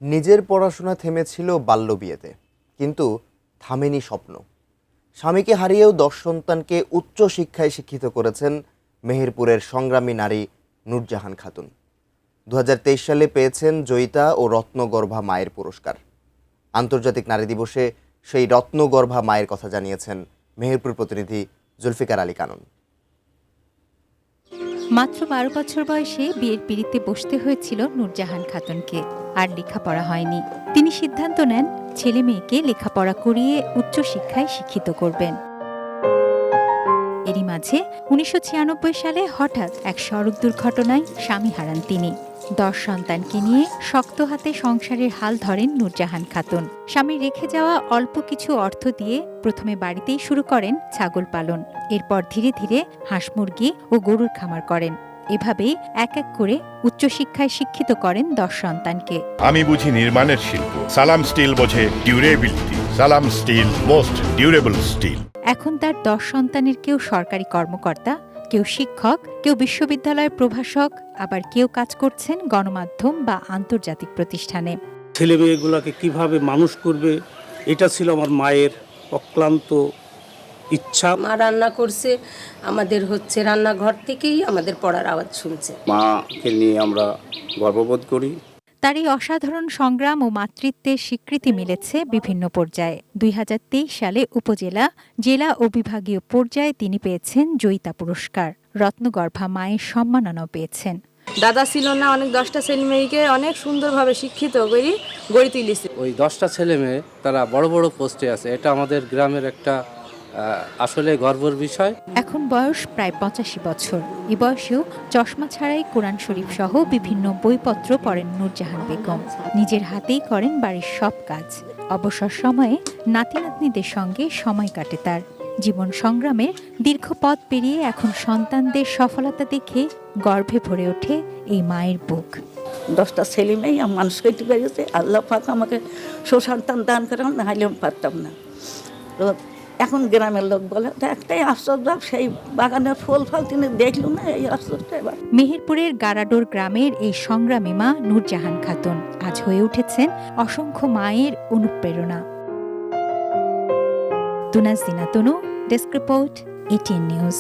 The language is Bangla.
নিজের পড়াশোনা থেমেছিল বাল্যবিয়েতে, কিন্তু থামেনি স্বপ্ন। স্বামীকে হারিয়েও 10 সন্তানকে উচ্চ শিক্ষায় শিক্ষিত করেছেন মেহেরপুরের সংগ্রামী নারী নূরজাহান খাতুন। 2023 সালে পেয়েছেন জয়িতা ও রত্নগর্ভা মায়ের পুরস্কার। আন্তর্জাতিক নারী দিবসে সেই রত্নগর্ভা মায়ের কথা জানিয়েছেন মেহেরপুর প্রতিনিধি জুলফিকার আলী কানন। মাত্র 12 বছর বয়সে বিয়ের পিঁড়িতে বসতে হয়েছিল নূরজাহান খাতুনকে। আর লেখাপড়া হয়নি। তিনি সিদ্ধান্ত নেন ছেলে মেয়েকে লেখাপড়া করিয়ে উচ্চশিক্ষায় শিক্ষিত করবেন। এরই মাঝে 1996 সালে হঠাৎ এক সড়ক দুর্ঘটনায় স্বামী হারান তিনি। 10 সন্তানকে নিয়ে শক্ত হাতে সংসারের হাল ধরেন নূরজাহান খাতুন। স্বামী রেখে যাওয়া অল্প কিছু অর্থ দিয়ে প্রথমে বাড়িতেই শুরু করেন ছাগল পালন। এরপর ধীরে ধীরে হাঁস মুরগি ও গরুর খামার করেন। এভাবেই এক এক করে উচ্চশিক্ষায় শিক্ষিত করেন 10 সন্তানকে। আমি বুঝি নির্মাণের শিল্প, সালাম স্টিল বোঝে ডিউরেবিলিটি। সালাম স্টিল, মোস্ট ডিউরেবল স্টিল। এখন তার 10 সন্তানের কেউ সরকারি কর্মকর্তা, কেউ শিক্ষক, কেউ বিশ্ববিদ্যালয়ের প্রভাষক, আবার কেউ কাজ করছেন গণমাধ্যম বা আন্তর্জাতিক প্রতিষ্ঠানে। ছেলে মেয়েগুলোকে কিভাবে মানুষ করবে, এটা ছিল আমার মায়ের অক্লান্ত ইচ্ছা। মা রান্না করছে, আমাদের রান্নাঘর থেকেই আমাদের পড়ার আওয়াজ শুনছে। মাকে নিয়ে আমরা গর্ববোধ করি। তার এই অসাধারণ সংগ্রাম ও মাতৃত্বের স্বীকৃতি মিলেছে বিভিন্ন পর্যায়ে। 2023 সালে উপজেলা, জেলা ও বিভাগীয় পর্যায়ে তিনি পেয়েছেন জয়িতা পুরস্কার। রত্নগর্ভা মায়ের সম্মাননাও পেয়েছেন। দাদা ছিল না, অনেক 10টা ছেলে মেয়েকে অনেক সুন্দরভাবে শিক্ষিত করে গড়ে তুলেছে। ওই 10টা ছেলে মেয়ে তারা বড় বড় পোস্টে আছে। এটা আমাদের গ্রামের একটা আসলে গর্বের বিষয়। এখন বয়স প্রায় 85 বছর। এই বয়সেও চশমা ছাড়াই কোরআন শরীফ সহ বিভিন্ন বইপত্র পড়েন নূরজাহান বেগম। নিজের হাতেই করেন বাড়ির সব কাজ। অবসর সময়ে নাতি নাতনিদের সঙ্গে সময় কাটে তার। জীবন সংগ্রামের দীর্ঘ পথ পেরিয়ে এখন সন্তানদের সফলতা দেখে গর্বে ভরে ওঠে এই মায়ের বুক। 10টা ছেলে মেয়ে মানুষ করতে পেরেছে। আল্লাহ পাক আমাকে সুসন্তান দান করেন, না হলে আমি পারতাম না। তো এখন গ্রামের লোক বলে একটাই আশ্চর্য, সেই বাগানের ফুল ফল তিনি দেখল না, এই আশ্চর্য। এবার মেহেরপুরের গারাডোর গ্রামের এই সংগ্রামী মা নূরজাহান খাতুন আজ হয়ে উঠেছেন অসংখ্য মায়ের অনুপ্রেরণা। তুনাজ দিনা তনু, ডেস্ক রিপোর্ট, ATN নিউজ।